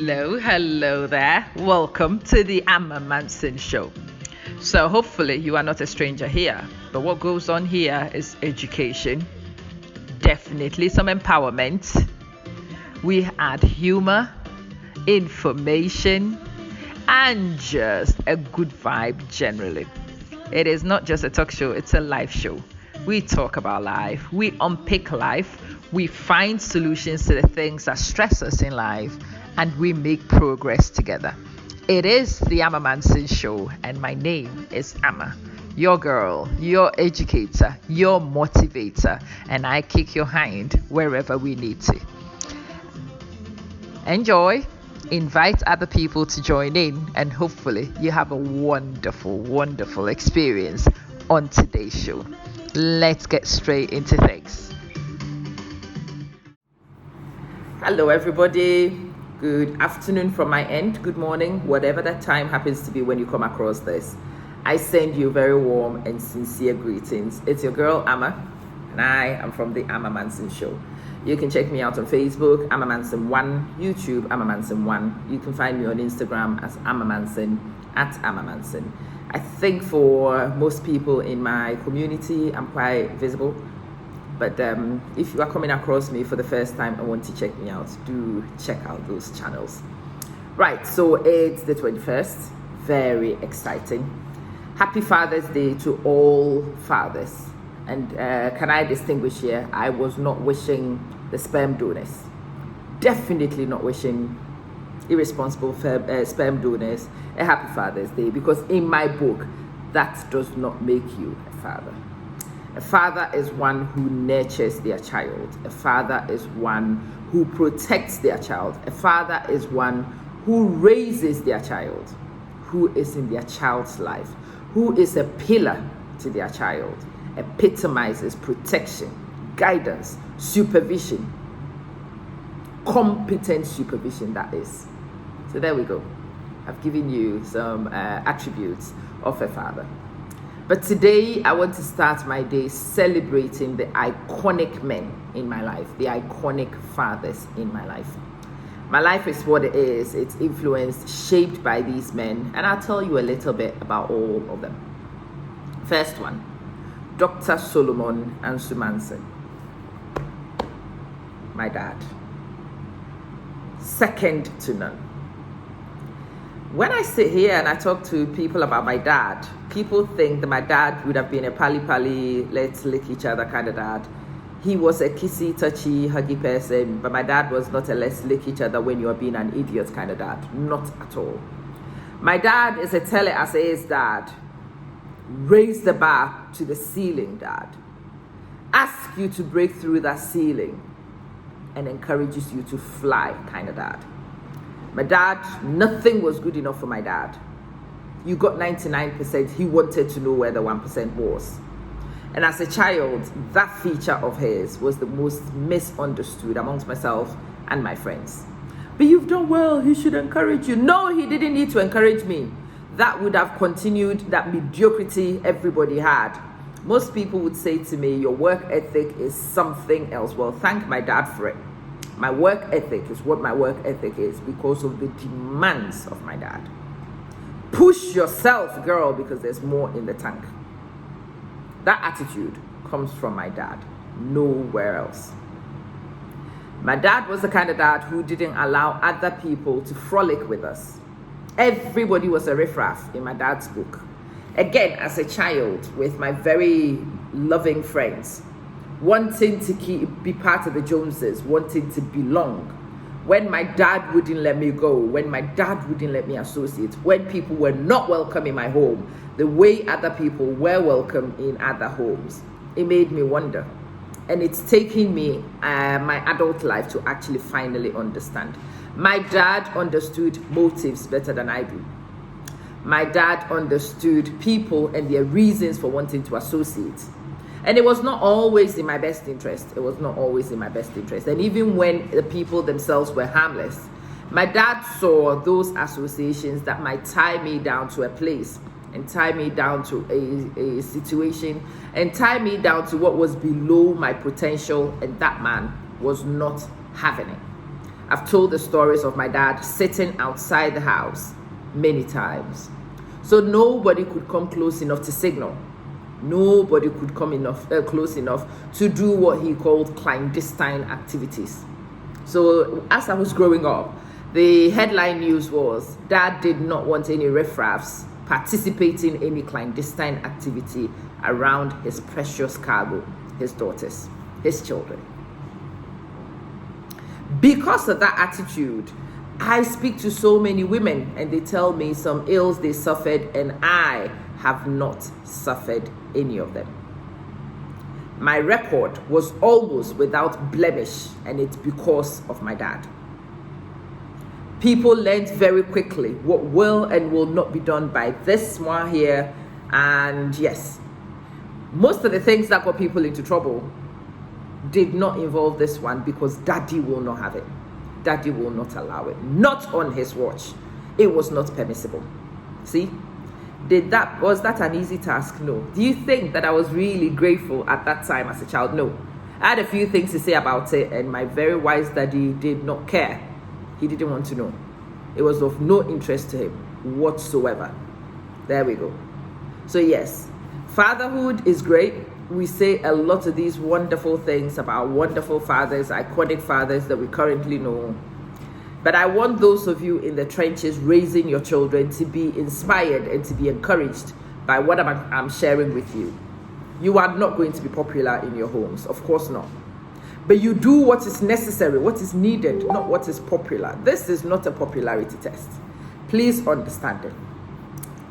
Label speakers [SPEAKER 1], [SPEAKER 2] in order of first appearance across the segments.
[SPEAKER 1] Hello there. Welcome to the Manson show. So hopefully you are not a stranger here, but what goes on here is education, definitely some empowerment. We add humor, information, and just a good vibe generally. It is not just a talk show, it's a live show. We talk about life, we unpick life, we find solutions to the things that stress us in life, and we make progress together. It is the Amma Manson show, and my name is Amma, your girl, your educator, your motivator, and I kick your hind wherever we need to. Enjoy, invite other people to join in, and hopefully you have a wonderful experience on today's show. Let's get straight into things. Hello everybody. Good afternoon from my end, good morning, whatever that time happens to be when you come across this. I send you very warm and sincere greetings. It's your girl Amma, and I am from the Amma Manson show. You can check me out on Facebook, Amma Manson 1, YouTube, Amma Manson 1. You can find me on Instagram as Amma Manson, at Amma Manson. I think for most people in my community, I'm quite visible. But if you are coming across me for the first time and want to check me out, do check out those channels. Right, so it's the 21st. Very exciting. Happy Father's Day to all fathers. And can I distinguish here? I was not wishing the sperm donors. Definitely not wishing irresponsible sperm donors a happy Father's Day, because in my book, that does not make you a father. A father is one who nurtures their child. A father is one who protects their child. A father is one who raises their child, who is in their child's life, who is a pillar to their child, epitomizes protection, guidance, supervision, competent supervision, that is. So there we go. I've given you some attributes of a father. But today, I want to start my day celebrating the iconic men in my life, the iconic fathers in my life. My life is what it is. It's influenced, shaped by these men, and I'll tell you a little bit about all of them. First one, Dr. Solomon and Manson, my dad. Second to none. When I sit here and I talk to people about my dad, people think that my dad would have been a pally, let's lick each other kind of dad. He was a kissy, touchy, huggy person, but my dad was not a let's lick each other when you are being an idiot kind of dad. Not at all. My dad is a tell it as it is dad. Raise the bar to the ceiling dad. Ask you to break through that ceiling and encourages you to fly kind of dad. My dad, nothing was good enough for my dad. You got 99%, he wanted to know where the 1% was. And as a child, that feature of his was the most misunderstood amongst myself and my friends. But you've done well, he should encourage you. No, he didn't need to encourage me. That would have continued that mediocrity everybody had. Most people would say to me, your work ethic is something else. Well, thank my dad for it. My work ethic is what my work ethic is because of the demands of my dad. Push yourself, girl, because there's more in the tank. That attitude comes from my dad, nowhere else. My dad was the kind of dad who didn't allow other people to frolic with us. Everybody was a riffraff in my dad's book. Again, as a child, with my very loving friends, wanting to be part of the Joneses, wanting to belong. When my dad wouldn't let me go, when my dad wouldn't let me associate, when people were not welcome in my home, the way other people were welcome in other homes, it made me wonder. And it's taken me my adult life to actually finally understand. My dad understood motives better than I do. My dad understood people and their reasons for wanting to associate. And it was not always in my best interest. It was not always in my best interest. And even when the people themselves were harmless, my dad saw those associations that might tie me down to a place and tie me down to a situation and tie me down to what was below my potential, and that man was not having it. I've told the stories of my dad sitting outside the house many times. So nobody could come close enough to signal. Nobody could come close enough to do what he called clandestine activities. So as I was growing up, the headline news was, Dad did not want any riffraffs participating in any clandestine activity around his precious cargo, his daughters, his children. Because of that attitude, I speak to so many women and they tell me some ills they suffered, and I have not suffered any of them. My record was almost without blemish, and it's because of my dad. People learned very quickly what will and will not be done by this one here. And yes, most of the things that got people into trouble did not involve this one, because daddy will not have it. Daddy will not allow it. Not on his watch. It was not permissible. See? Was that an easy task? No. Do you think that I was really grateful at that time as a child? No. I had a few things to say about it, and my very wise daddy did not care. He didn't want to know. It was of no interest to him whatsoever. There we go. So yes, fatherhood is great. We say a lot of these wonderful things about wonderful fathers, iconic fathers that we currently know. But I want those of you in the trenches raising your children to be inspired and to be encouraged by what I'm sharing with you. You are not going to be popular in your homes, of course not. But you do what is necessary, what is needed, not what is popular. This is not a popularity test. Please understand it.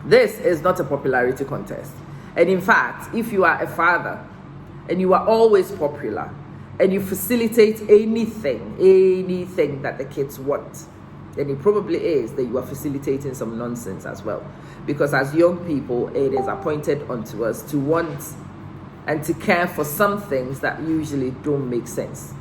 [SPEAKER 1] This is not a popularity contest. And in fact, if you are a father and you are always popular and you facilitate anything that the kids want, then it probably is that you are facilitating some nonsense as well. Because as young people, it is appointed unto us to want and to care for some things that usually don't make sense.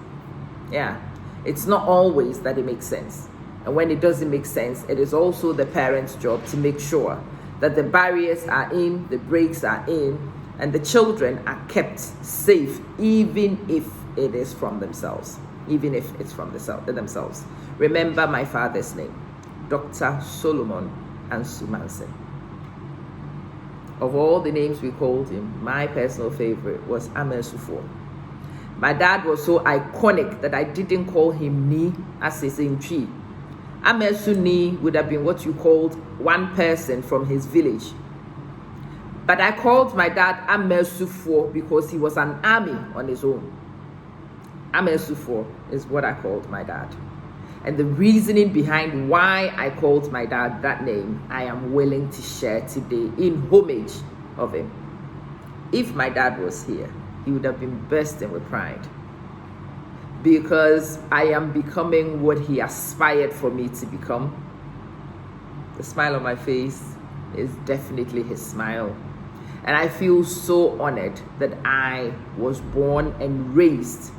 [SPEAKER 1] Yeah, it's not always that it makes sense. And when it doesn't make sense, it is also the parent's job to make sure that the barriers are in, the brakes are in, and the children are kept safe, even if it is from themselves. Even if it's from themselves. Remember my father's name, Dr. Solomon Ansu Manson. Of all the names we called him, my personal favorite was Amesufor. My dad was so iconic that I didn't call him Ni as is in Chi. Amesu Ni would have been what you called one person from his village. But I called my dad Amesufor because he was an army on his own. Amesufor is what I called my dad. And the reasoning behind why I called my dad that name, I am willing to share today in homage of him. If my dad was here, he would have been bursting with pride, because I am becoming what he aspired for me to become. The smile on my face is definitely his smile. And I feel so honored that I was born and raised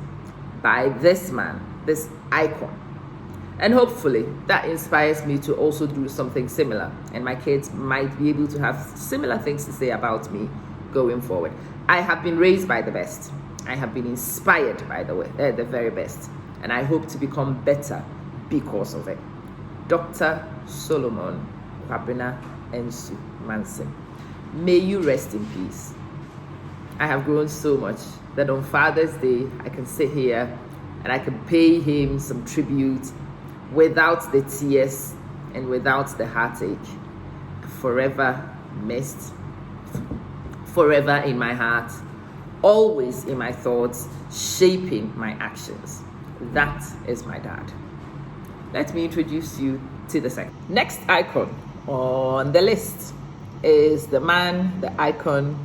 [SPEAKER 1] by this man, this icon. And hopefully that inspires me to also do something similar. And my kids might be able to have similar things to say about me going forward. I have been raised by the best. I have been inspired by the very best. And I hope to become better because of it. Dr. Solomon Ansu Manson. May you rest in peace. I have grown so much that on Father's Day, I can sit here and I can pay him some tribute without the tears and without the heartache. Forever missed, forever in my heart, always in my thoughts, shaping my actions. That is my dad. Let me introduce you to the second. Next icon on the list is the man, the icon,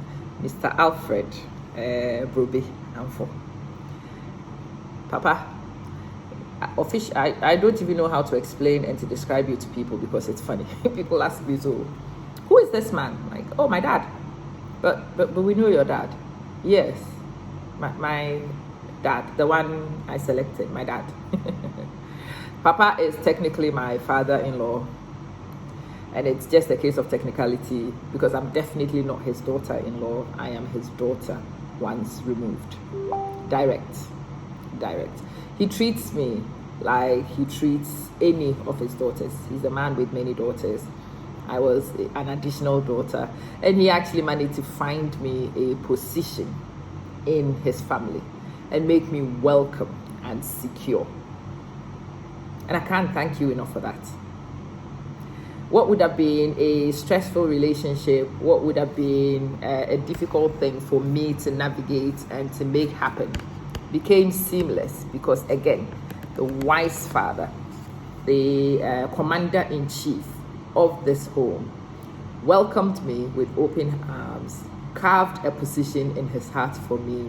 [SPEAKER 1] Mr. Alfred Broby Amfo. Papa, I don't even know how to explain and to describe you to people because it's funny. People ask me, so who is this man? Like, oh, my dad. But we know your dad. Yes, my dad, the one I selected, my dad. Papa is technically my father-in-law, and it's just a case of technicality because I'm definitely not his daughter-in-law. I am his daughter once removed. Direct. He treats me like he treats any of his daughters. He's a man with many daughters. I was an additional daughter, and he actually managed to find me a position in his family and make me welcome and secure. And I can't thank you enough for that. What would have been a stressful relationship, what would have been a difficult thing for me to navigate and to make happen, became seamless because, again, the wise father, the commander-in-chief of this home, welcomed me with open arms, carved a position in his heart for me,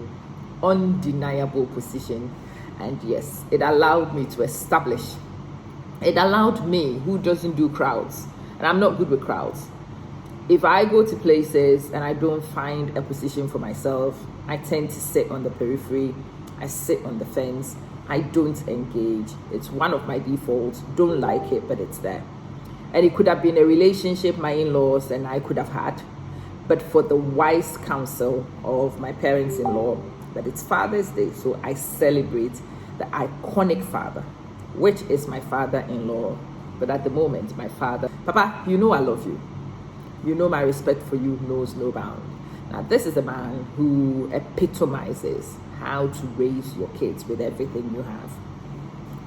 [SPEAKER 1] undeniable position, and yes, it allowed me to establish. It allowed me, who doesn't do crowds, and I'm not good with crowds. If I go to places and I don't find a position for myself, I tend to sit on the periphery, I sit on the fence, I don't engage. It's one of my defaults, don't like it, but it's there. And it could have been a relationship my in-laws and I could have had, but for the wise counsel of my parents-in-law, that it's Father's Day, so I celebrate the iconic father, which is my father-in-law, but at the moment, my father. Papa, you know I love you. You know my respect for you knows no bound. Now, this is a man who epitomizes how to raise your kids with everything you have.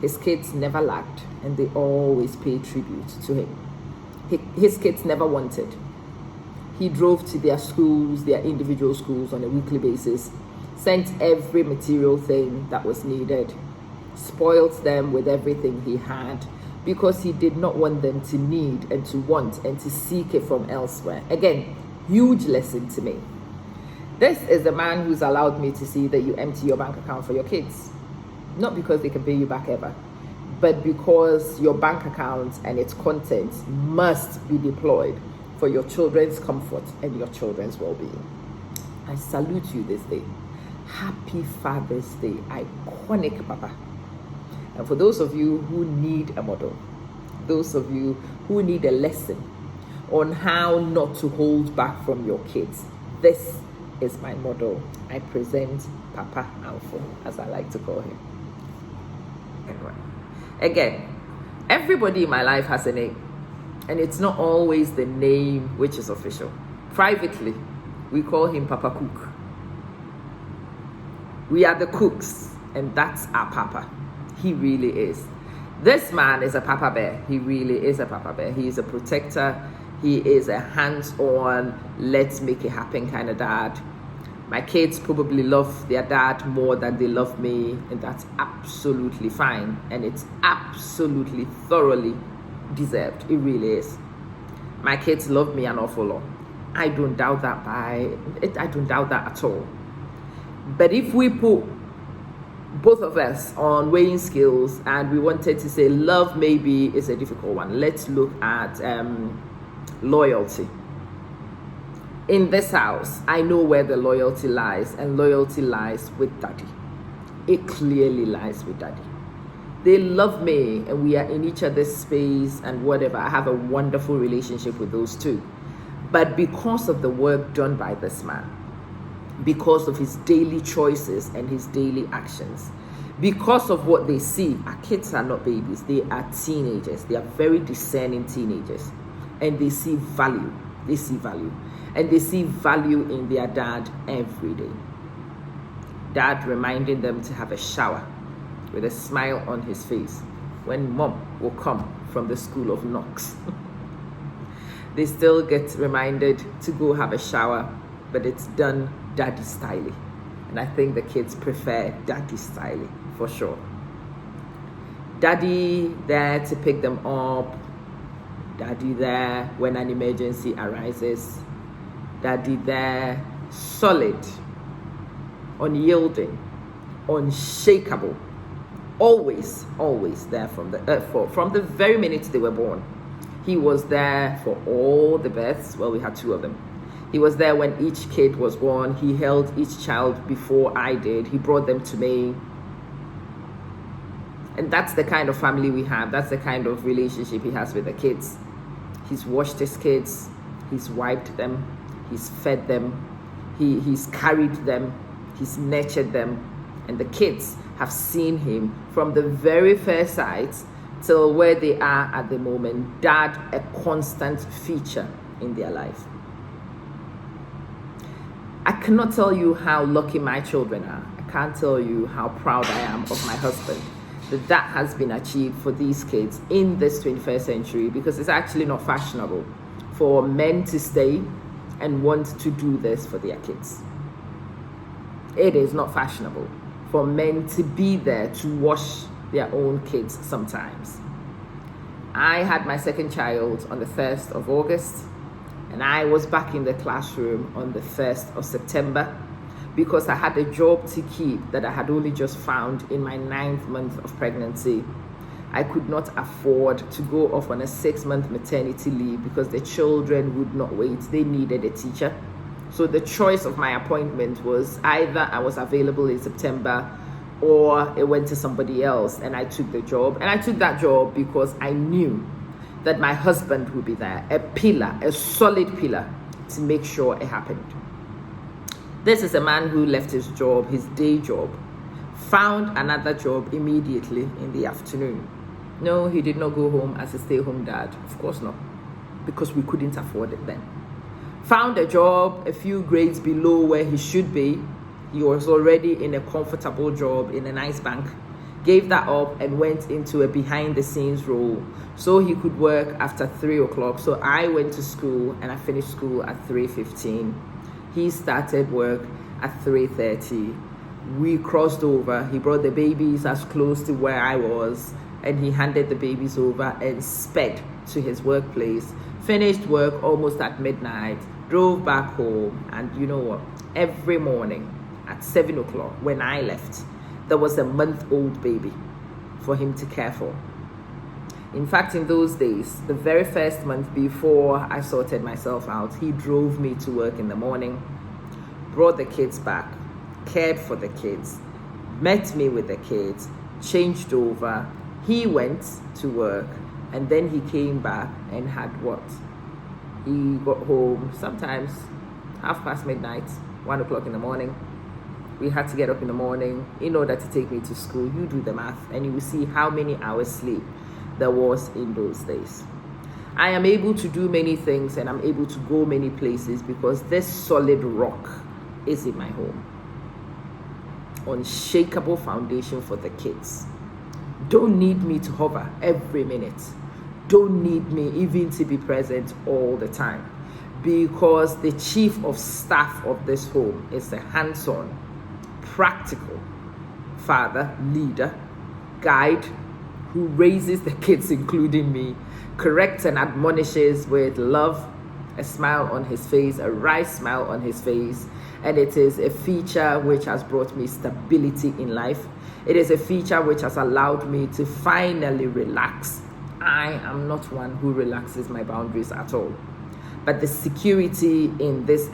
[SPEAKER 1] His kids never lacked, and they always paid tribute to him. His kids never wanted. He drove to their schools, their individual schools on a weekly basis, sent every material thing that was needed, spoiled them with everything he had, because he did not want them to need and to want and to seek it from elsewhere. Again, huge lesson to me. This is the man who's allowed me to see that you empty your bank account for your kids. Not because they can pay you back ever, but because your bank account and its contents must be deployed for your children's comfort and your children's well-being. I salute you this day. Happy Father's Day, iconic Papa. And for those of you who need a model, those of you who need a lesson on how not to hold back from your kids, this is my model. I present Papa Alpha, as I like to call him. Anyway, again, everybody in my life has a name, and it's not always the name which is official. Privately, we call him Papa Cook. We are the cooks, and that's our Papa. He really is. This man is a Papa Bear. He really is a Papa Bear. He is a protector. He is a hands-on, let's make it happen kind of dad. My kids probably love their dad more than they love me, and that's absolutely fine. And it's absolutely thoroughly deserved. It really is. My kids love me an awful lot. I don't doubt that I don't doubt that at all. But if we put both of us on weighing scales and we wanted to say love maybe is a difficult one, let's look at loyalty. In this house, I know where the loyalty lies, and loyalty lies with Daddy. It clearly lies with Daddy. They love me and we are in each other's space and whatever. I have a wonderful relationship with those two. But because of the work done by this man, because of his daily choices and his daily actions, because of what they see, our kids are not babies, they are teenagers. They are very discerning teenagers, and they see value. They see value, and they see value in their dad every day. Dad reminding them to have a shower with a smile on his face when mom will come from the school of knocks. They still get reminded to go have a shower, but it's done Daddy styling. And I think the kids prefer Daddy styling for sure. Daddy there to pick them up. Daddy there when an emergency arises. Daddy there solid, unyielding, unshakable. Always there from the very minute they were born. He was there for all the births. Well, we had 2 of them. He was there when each kid was born. He held each child before I did. He brought them to me. And that's the kind of family we have. That's the kind of relationship he has with the kids. He's washed his kids. He's wiped them. He's fed them. He's carried them. He's nurtured them. And the kids have seen him from the very first sight till where they are at the moment. Dad, a constant feature in their life. I cannot tell you how lucky my children are. I can't tell you how proud I am of my husband, that has been achieved for these kids in this 21st century, because it's actually not fashionable for men to stay and want to do this for their kids. It is not fashionable for men to be there to wash their own kids sometimes. I had my second child on the 1st of August, and I was back in the classroom on the 1st of September because I had a job to keep that I had only just found in my 9th month of pregnancy. I could not afford to go off on a 6-month maternity leave because the children would not wait. They needed a teacher. So the choice of my appointment was either I was available in September or it went to somebody else, and I took the job. And I took that job because I knew that my husband would be there, a pillar, a solid pillar, to make sure it happened. This is a man who left his job, his day job, found another job immediately in the afternoon. No, he did not go home as a stay-home dad. Of course not, because we couldn't afford it then. Found a job a few grades below where he should be. He was already in a comfortable job in a nice bank. Gave that up and went into a behind-the-scenes role so he could work after 3 o'clock. So I went to school and I finished school at 3:15. He started work at 3:30. We crossed over. He brought the babies as close to where I was, and he handed the babies over and sped to his workplace. Finished work almost at midnight, drove back home, and you know what? Every morning at 7 o'clock when I left, there was a month-old baby for him to care for. In fact, in those days, the very first month before I sorted myself out, he drove me to work in the morning, brought the kids back, cared for the kids, met me with the kids, changed over. He went to work, and then he came back and had what? He got home sometimes midnight, 1 o'clock in the morning. We had to get up in the morning in order to take me to school. You do the math and you will see how many hours sleep there was in those days. I am able to do many things and I'm able to go many places because this solid rock is in my home. Unshakable foundation for the kids. Don't need me to hover every minute. Don't need me even to be present all the time, because the chief of staff of this home is a hands-on, practical father, leader, guide, who raises the kids, including me, corrects and admonishes with love, a smile on his face, a wry smile on his face. And it is a feature which has brought me stability in life. It is a feature which has allowed me to finally relax. I am not one who relaxes my boundaries at all. But the security in this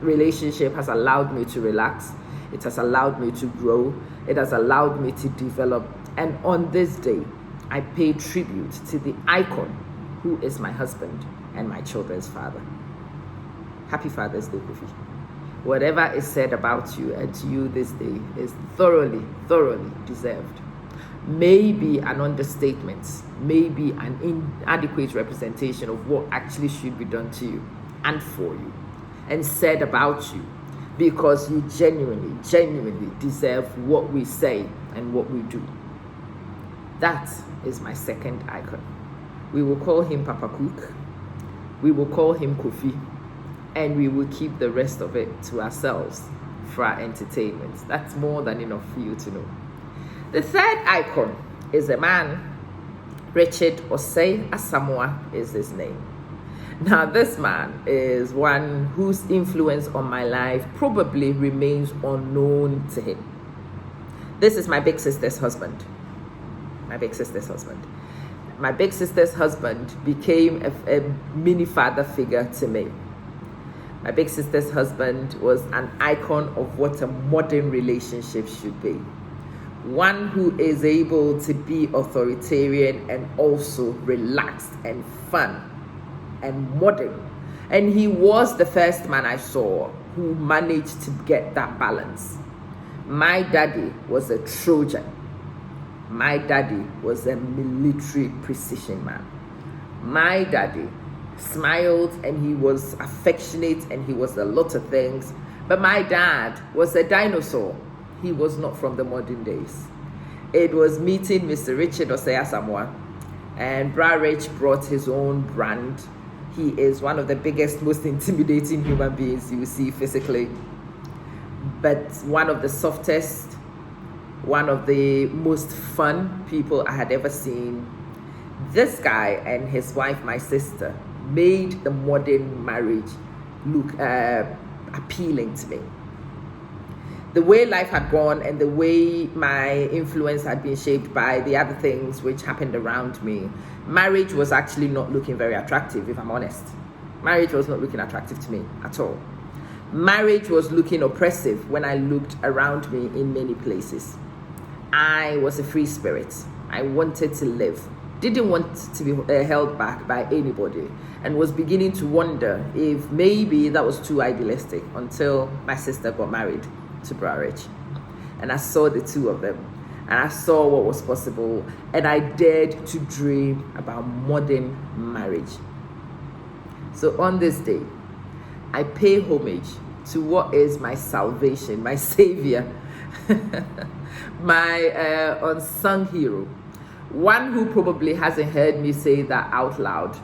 [SPEAKER 1] relationship has allowed me to relax. It has allowed me to grow. It has allowed me to develop. And on this day, I pay tribute to the icon who is my husband and my children's father. Happy Father's Day, Kofi. Whatever is said about you and to you this day is thoroughly, thoroughly deserved. Maybe an understatement, maybe an inadequate representation of what actually should be done to you and for you and said about you, because you genuinely deserve what we say and what we do. That is my second icon. We will call him Papa Cook. We will call him Kofi. And we will keep the rest of it to ourselves for our entertainment. That's more than enough for you to know. The third icon is a man, Richard Osei Asamoah is his name. Now, this man is one whose influence on my life probably remains unknown to him. This is my big sister's husband. My big sister's husband. My big sister's husband became a mini father figure to me. My big sister's husband was an icon of what a modern relationship should be. One who is able to be authoritarian and also relaxed and fun and modern. And he was the first man I saw who managed to get that balance. My daddy was a Trojan. My daddy was a military precision man. My daddy smiled and he was affectionate and he was a lot of things. But my dad was a dinosaur. He was not from the modern days. It was meeting Mr. Richard Osei Asamoah, and Bra Rich brought his own brand. He is one of the biggest, most intimidating human beings you will see physically, but one of the softest, one of the most fun people I had ever seen. This guy and his wife, my sister, made the modern marriage look appealing to me. The way life had gone and the way my influence had been shaped by the other things which happened around me, marriage was actually not looking very attractive, if I'm honest. Marriage was not looking attractive to me at all. Marriage was looking oppressive when I looked around me in many places. I was a free spirit. I wanted to live. Didn't want to be held back by anybody, and was beginning to wonder if maybe that was too idealistic until my sister got married to Bra Rich. And I saw the two of them, and I saw what was possible, and I dared to dream about modern marriage. So on this day, I pay homage to what is my salvation, my savior, my unsung hero, one who probably hasn't heard me say that out loud.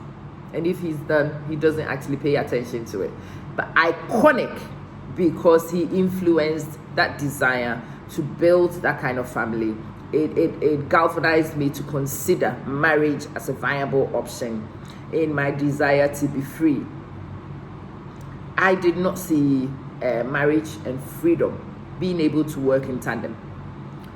[SPEAKER 1] And if he's done, he doesn't actually pay attention to it. But iconic because he influenced that desire to build that kind of family. It galvanized me to consider marriage as a viable option in my desire to be free. I did not see marriage and freedom being able to work in tandem.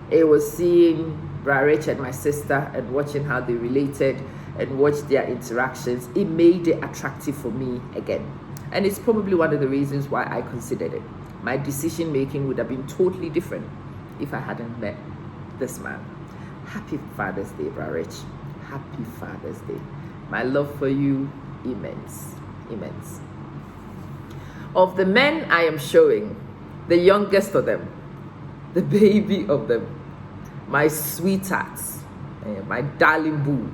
[SPEAKER 1] It was seeing Bra Rich and my sister and watching how they related and watched their interactions. It made it attractive for me again. And it's probably one of the reasons why I considered it. My decision making would have been totally different if I hadn't met this man. Happy Father's Day, Bra Rich. Happy Father's Day. My love for you, immense, immense. Of the men I am showing, the youngest of them, the baby of them, my sweetheart, my darling boo,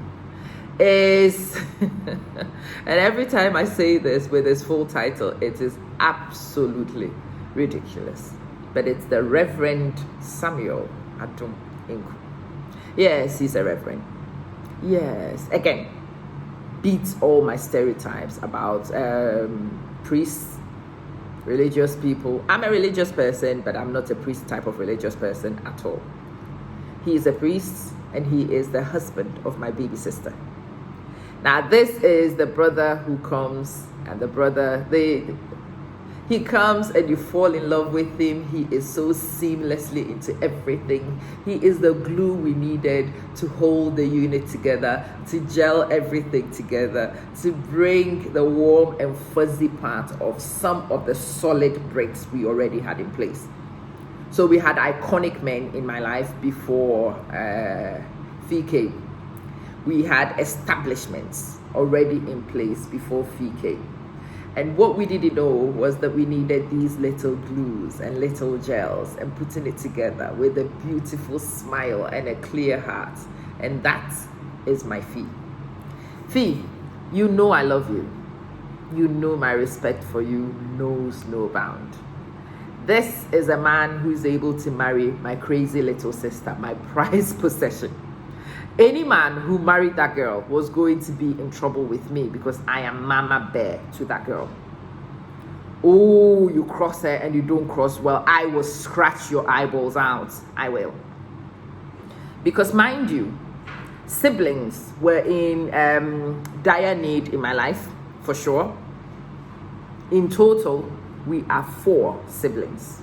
[SPEAKER 1] is, and every time I say this with his full title, it is absolutely ridiculous, but it's the Reverend Samuel Adom Inku. Yes, he's a reverend. Yes, again, beats all my stereotypes about priests, religious people. I'm a religious person, but I'm not a priest type of religious person at all. He is a priest, and he is the husband of my baby sister. Now, this is the brother who comes, and the brother, he comes and you fall in love with him. He is so seamlessly into everything. He is the glue we needed to hold the unit together, to gel everything together, to bring the warm and fuzzy part of some of the solid bricks we already had in place. So we had iconic men in my life before Fee came. We had establishments already in place before Fee came. And what we didn't know was that we needed these little glues and little gels and putting it together with a beautiful smile and a clear heart. And that is my Fee. Fee, you know I love you. You know my respect for you knows no bound. This is a man who's able to marry my crazy little sister, my prized possession. Any man who married that girl was going to be in trouble with me because I am Mama Bear to that girl. Oh, you cross her and you don't cross well, I will scratch your eyeballs out. I will. Because mind you, siblings were in dire need in my life, for sure. In total, we are 4 siblings.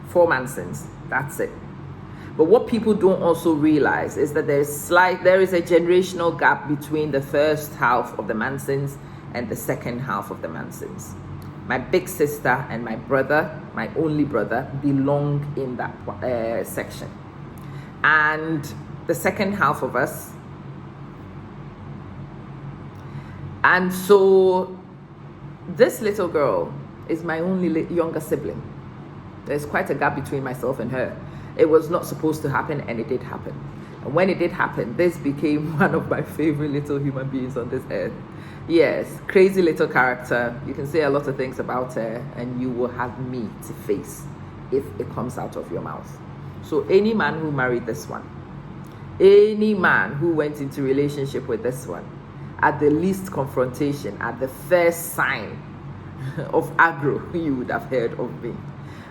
[SPEAKER 1] 4 Mansons, that's it. But what people don't also realize is that there is a generational gap between the first half of the Mansons and the second half of the Mansons. My big sister and my brother, my only brother, belong in that section. And the second half of us. And so this little girl is my only younger sibling. There's quite a gap between myself and her. It was not supposed to happen, and it did happen. And when it did happen, this became one of my favorite little human beings on this earth. Yes, crazy little character. You can say a lot of things about her, and you will have me to face if it comes out of your mouth. So any man who married this one, any man who went into relationship with this one, at the least confrontation, at the first sign of aggro, you would have heard of me.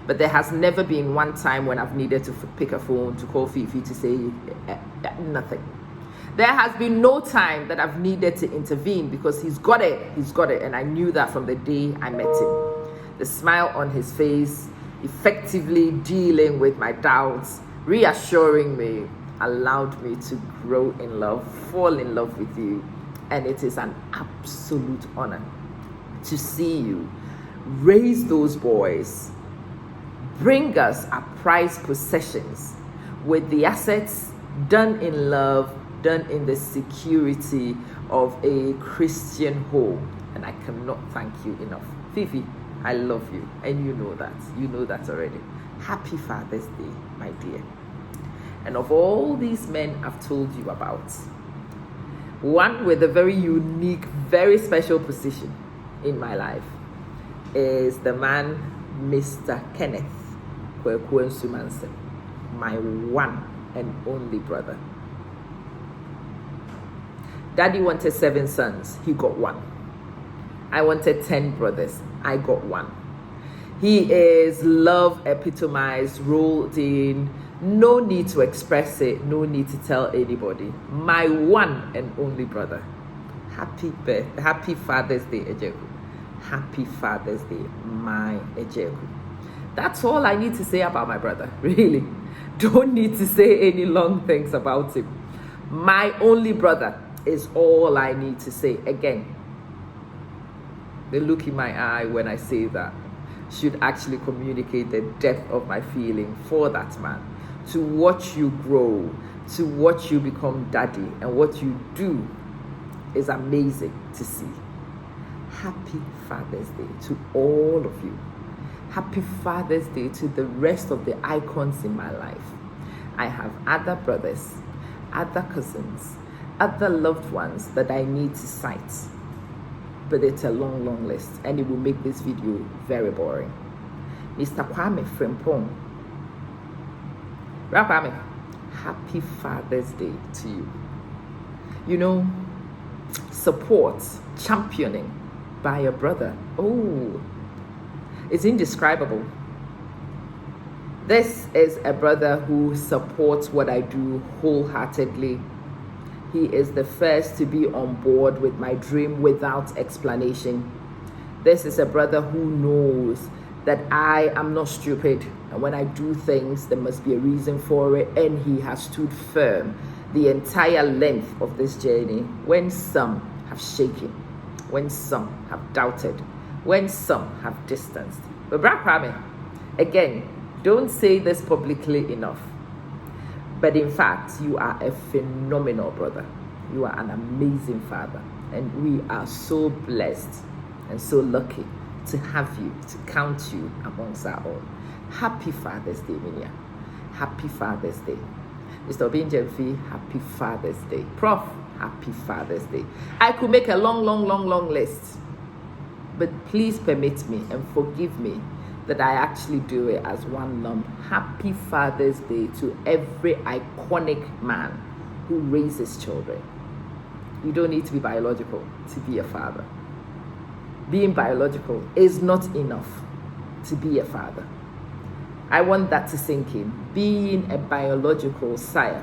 [SPEAKER 1] But there has never been one time when I've needed to pick a phone to call Fifi to say nothing. There has been no time that I've needed to intervene because he's got it, and I knew that from the day I met him. The smile on his face, effectively dealing with my doubts, reassuring me, allowed me to grow in love, fall in love with you, and it is an absolute honor to see you raise those boys, bring us our prized possessions with the assets done in love, done in the security of a Christian home. And I cannot thank you enough. Fifi, I love you, and you know that. You know that already. Happy Father's Day, my dear. And of all these men I've told you about, one with a very unique, very special position in my life is the man, Mr. Kenneth Manson, my one and only brother. Daddy wanted 7 sons, he got 1. I wanted 10 brothers, I got 1. He is love epitomized, rolled in, no need to express it, no need to tell anybody. My one and only brother. Happy Father's Day, Ejeku. Happy Father's Day, my Ejeku. That's all I need to say about my brother, really. Don't need to say any long things about him. My only brother is all I need to say. Again, the look in my eye when I say that should actually communicate the depth of my feeling for that man. To watch you grow, to watch you become daddy, and what you do is amazing to see. Happy Father's Day to all of you. Happy Father's Day to the rest of the icons in my life. I have other brothers, other cousins, other loved ones that I need to cite. But it's a long, long list, and it will make this video very boring. Mr. Kwame Frimpong. Kwame, happy Father's Day to you. You know, support, championing by a brother. Oh, it's indescribable. This is a brother who supports what I do wholeheartedly. He is the first to be on board with my dream without explanation. This is a brother who knows that I am not stupid, and when I do things, there must be a reason for it, and he has stood firm the entire length of this journey when some have shaken, when some have doubted, when some have distanced. But Kwame, again, don't say this publicly enough, but in fact, you are a phenomenal brother. You are an amazing father, and we are so blessed and so lucky to have you, to count you amongst our own. Happy Father's Day, Minia. Happy Father's Day. Mr. Obinjemfi, happy Father's Day. Prof, happy Father's Day. I could make a long list, but please permit me and forgive me that I actually do it as one lump. Happy Father's Day to every iconic man who raises children. You don't need to be biological to be a father. Being biological is not enough to be a father. I want that to sink in. Being a biological sire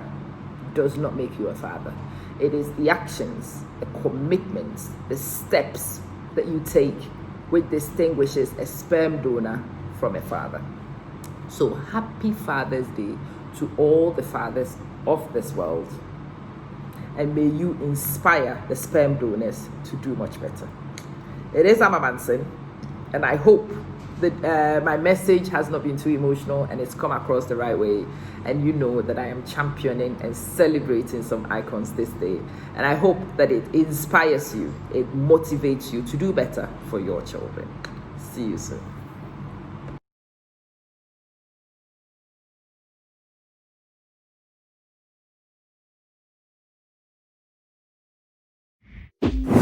[SPEAKER 1] does not make you a father. It is the actions, the commitments, the steps that you take which distinguishes a sperm donor from a father. So happy Father's Day to all the fathers of this world. And may you inspire the sperm donors to do much better. It is Manson, and I hope that my message has not been too emotional and it's come across the right way. And you know that I am championing and celebrating some icons this day. And I hope that it inspires you, it motivates you to do better for your children. See you soon. you.